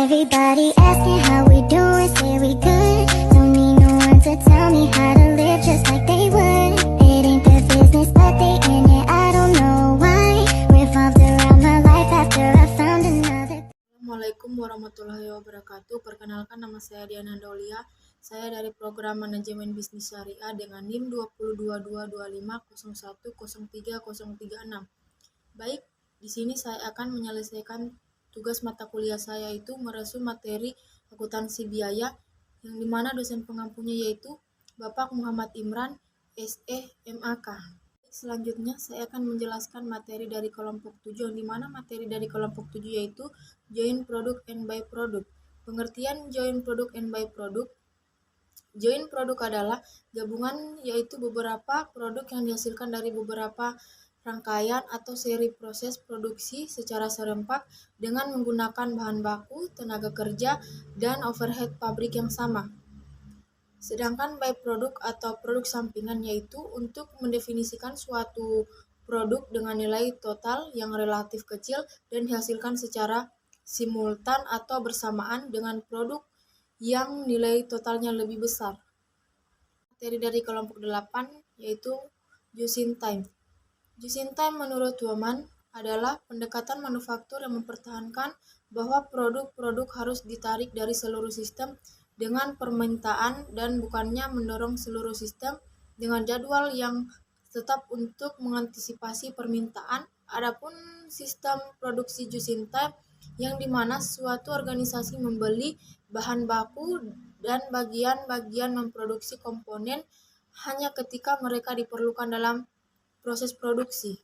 Everybody asking how we doing, say we good. Don't need no one to tell me how to live just like they would. It ain't their business but they in it, I don't know why. Revolved around my life after I found another. Assalamualaikum warahmatullahi wabarakatuh. Perkenalkan, nama saya Diana Daulia. Saya dari Program Manajemen Bisnis Syariah dengan NIM 20222501030336. Baik, di sini saya akan menyelesaikan tugas mata kuliah saya, yaitu meresu materi akuntansi biaya, yang dimana dosen pengampunya yaitu Bapak Muhammad Imran, SE, MAK. Selanjutnya saya akan menjelaskan materi dari kelompok 7, yang dimana materi dari kelompok 7 yaitu Joint Product and By Product. Pengertian Joint Product and By Product. Joint Product adalah gabungan, yaitu beberapa produk yang dihasilkan dari beberapa rangkaian atau seri proses produksi secara serempak dengan menggunakan bahan baku, tenaga kerja, dan overhead pabrik yang sama. Sedangkan byproduct atau produk sampingan yaitu untuk mendefinisikan suatu produk dengan nilai total yang relatif kecil dan dihasilkan secara simultan atau bersamaan dengan produk yang nilai totalnya lebih besar. Materi dari kelompok 8 yaitu Just in Time. Just in Time menurut Woman adalah pendekatan manufaktur yang mempertahankan bahwa produk-produk harus ditarik dari seluruh sistem dengan permintaan dan bukannya mendorong seluruh sistem dengan jadwal yang tetap untuk mengantisipasi permintaan. Adapun sistem produksi just in time yang dimana suatu organisasi membeli bahan baku dan bagian-bagian memproduksi komponen hanya ketika mereka diperlukan dalam proses produksi.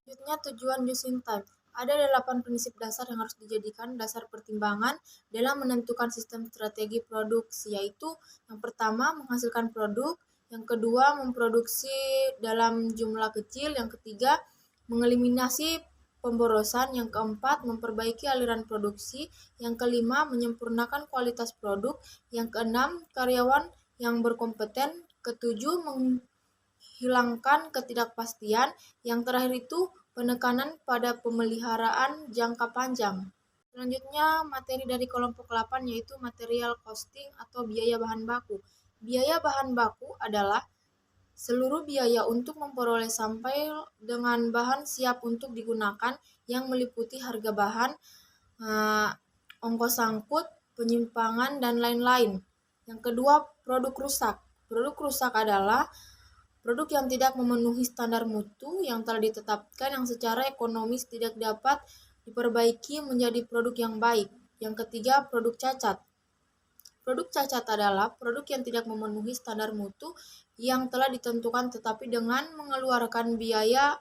Selanjutnya, tujuan just in time. Ada 8 prinsip dasar yang harus dijadikan dasar pertimbangan dalam menentukan sistem strategi produksi, yaitu yang pertama menghasilkan produk, yang kedua memproduksi dalam jumlah kecil, yang ketiga mengeliminasi pemborosan, yang keempat memperbaiki aliran produksi, yang kelima menyempurnakan kualitas produk, yang keenam karyawan yang berkompeten, ketujuh hilangkan ketidakpastian, yang terakhir itu penekanan pada pemeliharaan jangka panjang. Selanjutnya, materi dari kelompok 8 yaitu material costing atau biaya bahan baku. Biaya bahan baku adalah seluruh biaya untuk memperoleh sampai dengan bahan siap untuk digunakan yang meliputi harga bahan, ongkos angkut, penyimpangan, dan lain-lain. Yang kedua, produk rusak. Produk rusak adalah produk yang tidak memenuhi standar mutu yang telah ditetapkan yang secara ekonomis tidak dapat diperbaiki menjadi produk yang baik. Yang ketiga, produk cacat. Produk cacat adalah produk yang tidak memenuhi standar mutu yang telah ditentukan tetapi dengan mengeluarkan biaya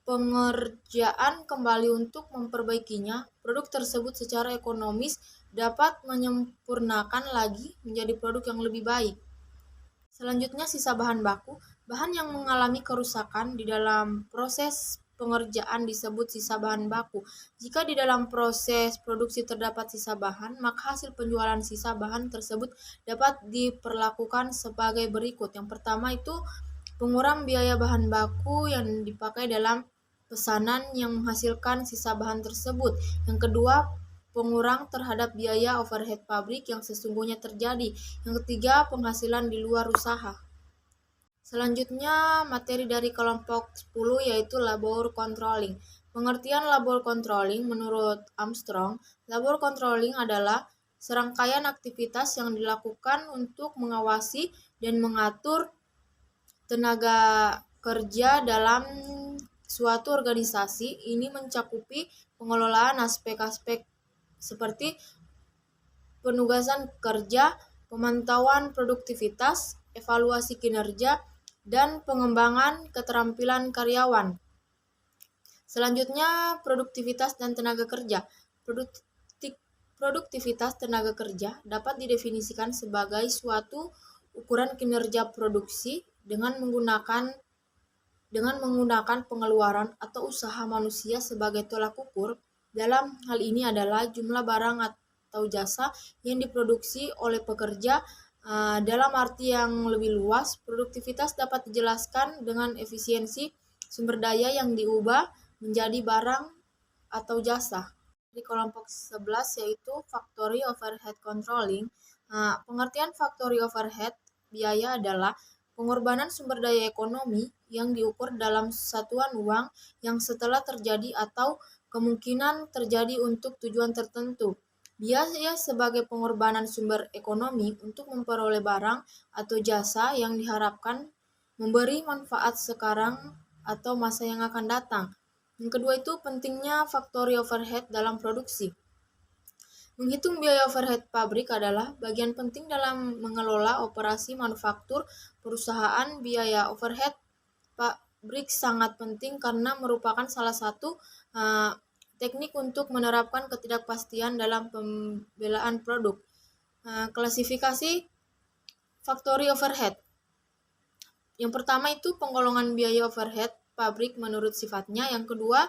pengerjaan kembali untuk memperbaikinya, produk tersebut secara ekonomis dapat menyempurnakan lagi menjadi produk yang lebih baik. Selanjutnya, sisa bahan baku. Bahan yang mengalami kerusakan di dalam proses pengerjaan disebut sisa bahan baku. Jika di dalam proses produksi terdapat sisa bahan, maka hasil penjualan sisa bahan tersebut dapat diperlakukan sebagai berikut. Yang pertama itu pengurang biaya bahan baku yang dipakai dalam pesanan yang menghasilkan sisa bahan tersebut. Yang kedua, pengurang terhadap biaya overhead pabrik yang sesungguhnya terjadi. Yang ketiga, penghasilan di luar usaha. Selanjutnya, materi dari kelompok 10 yaitu labor controlling. Pengertian labor controlling menurut Armstrong, labor controlling adalah serangkaian aktivitas yang dilakukan untuk mengawasi dan mengatur tenaga kerja dalam suatu organisasi. Ini mencakupi pengelolaan aspek-aspek seperti penugasan kerja, pemantauan produktivitas, evaluasi kinerja, dan pengembangan keterampilan karyawan. Selanjutnya, produktivitas dan tenaga kerja. Produktivitas tenaga kerja dapat didefinisikan sebagai suatu ukuran kinerja produksi dengan menggunakan pengeluaran atau usaha manusia sebagai tolak ukur. Dalam hal ini adalah jumlah barang atau jasa yang diproduksi oleh pekerja. Dalam arti yang lebih luas, produktivitas dapat dijelaskan dengan efisiensi sumber daya yang diubah menjadi barang atau jasa. Di kelompok 11 yaitu Factory Overhead Controlling. Pengertian Factory Overhead biaya adalah pengorbanan sumber daya ekonomi yang diukur dalam satuan uang yang setelah terjadi atau kemungkinan terjadi untuk tujuan tertentu. Biaya sebagai pengorbanan sumber ekonomi untuk memperoleh barang atau jasa yang diharapkan memberi manfaat sekarang atau masa yang akan datang. Yang kedua itu pentingnya factory overhead dalam produksi. Menghitung biaya overhead pabrik adalah bagian penting dalam mengelola operasi manufaktur perusahaan. Biaya overhead pabrik sangat penting karena merupakan salah satu teknik untuk menerapkan ketidakpastian dalam pembelaan produk. Klasifikasi factory overhead. Yang pertama itu penggolongan biaya overhead pabrik menurut sifatnya. Yang kedua,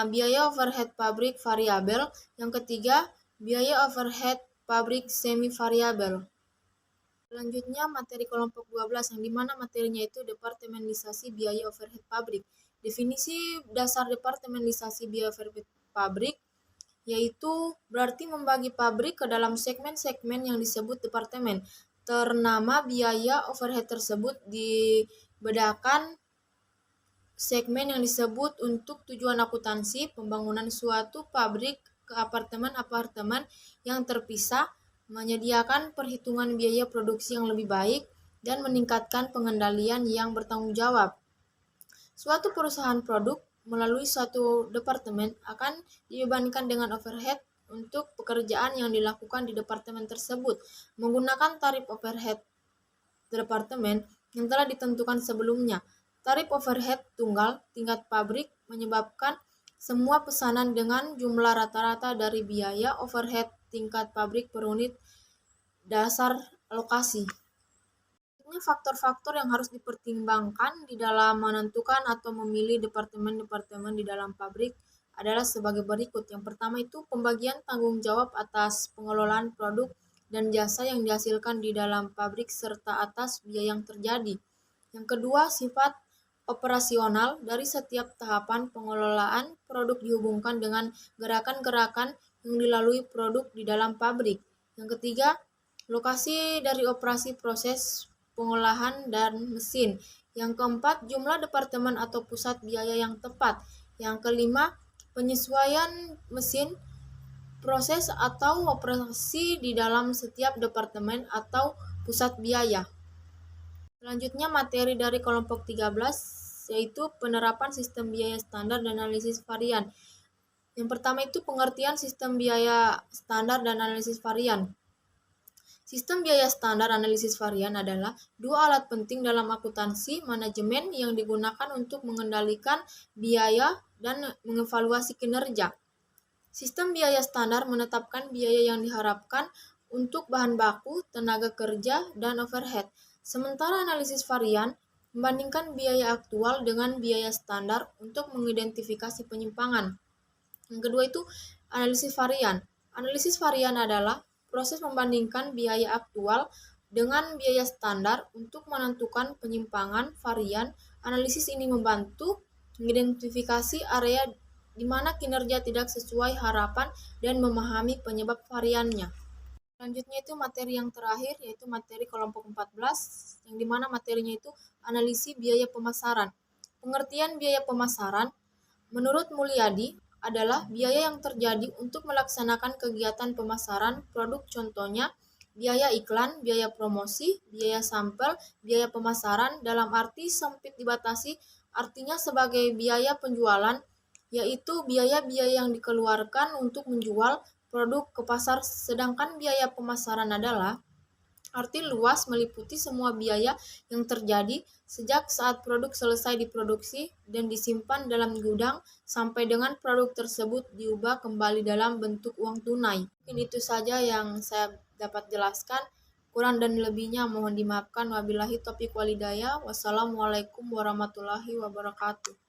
biaya overhead pabrik variabel. Yang ketiga, biaya overhead pabrik semi variabel. Selanjutnya materi kelompok 12 yang dimana materinya itu departementalisasi biaya overhead pabrik. Definisi dasar departementalisasi biaya overhead pabrik yaitu berarti membagi pabrik ke dalam segmen-segmen yang disebut departemen. Ternama biaya overhead tersebut dibedakan segmen yang disebut untuk tujuan akuntansi, pembangunan suatu pabrik ke apartemen-apartemen yang terpisah, menyediakan perhitungan biaya produksi yang lebih baik, dan meningkatkan pengendalian yang bertanggung jawab. Suatu perusahaan produk melalui suatu departemen akan dibebankan dengan overhead untuk pekerjaan yang dilakukan di departemen tersebut menggunakan tarif overhead departemen yang telah ditentukan sebelumnya. Tarif overhead tunggal tingkat pabrik menyebabkan semua pesanan dengan jumlah rata-rata dari biaya overhead tingkat pabrik per unit dasar lokasi. Faktor-faktor yang harus dipertimbangkan di dalam menentukan atau memilih departemen-departemen di dalam pabrik adalah sebagai berikut. Yang pertama itu pembagian tanggung jawab atas pengelolaan produk dan jasa yang dihasilkan di dalam pabrik serta atas biaya yang terjadi. Yang kedua, sifat operasional dari setiap tahapan pengelolaan produk dihubungkan dengan gerakan-gerakan yang dilalui produk di dalam pabrik. Yang ketiga, lokasi dari operasi proses pengolahan dan mesin. Yang keempat, jumlah departemen atau pusat biaya yang tepat. Yang kelima, penyesuaian mesin, proses atau operasi di dalam setiap departemen atau pusat biaya. Selanjutnya materi dari kelompok 13 yaitu penerapan sistem biaya standar dan analisis varian. Yang pertama itu pengertian sistem biaya standar dan analisis varian. Sistem biaya standar analisis varian adalah dua alat penting dalam akuntansi manajemen yang digunakan untuk mengendalikan biaya dan mengevaluasi kinerja. Sistem biaya standar menetapkan biaya yang diharapkan untuk bahan baku, tenaga kerja, dan overhead. Sementara analisis varian membandingkan biaya aktual dengan biaya standar untuk mengidentifikasi penyimpangan. Yang kedua itu analisis varian. Analisis varian adalah proses membandingkan biaya aktual dengan biaya standar untuk menentukan penyimpangan varian. Analisis ini membantu mengidentifikasi area di mana kinerja tidak sesuai harapan dan memahami penyebab variannya. Selanjutnya itu materi yang terakhir yaitu materi kelompok 14 yang dimana materinya itu analisis biaya pemasaran. Pengertian biaya pemasaran menurut Mulyadi adalah biaya yang terjadi untuk melaksanakan kegiatan pemasaran produk, contohnya biaya iklan, biaya promosi, biaya sampel, biaya pemasaran dalam arti sempit dibatasi, artinya sebagai biaya penjualan, yaitu biaya-biaya yang dikeluarkan untuk menjual produk ke pasar, sedangkan biaya pemasaran adalah arti luas meliputi semua biaya yang terjadi sejak saat produk selesai diproduksi dan disimpan dalam gudang sampai dengan produk tersebut diubah kembali dalam bentuk uang tunai. Mungkin itu saja yang saya dapat jelaskan. Kurang dan lebihnya mohon dimaafkan. Wabillahi taufiq walhidayah. Wassalamualaikum warahmatullahi wabarakatuh.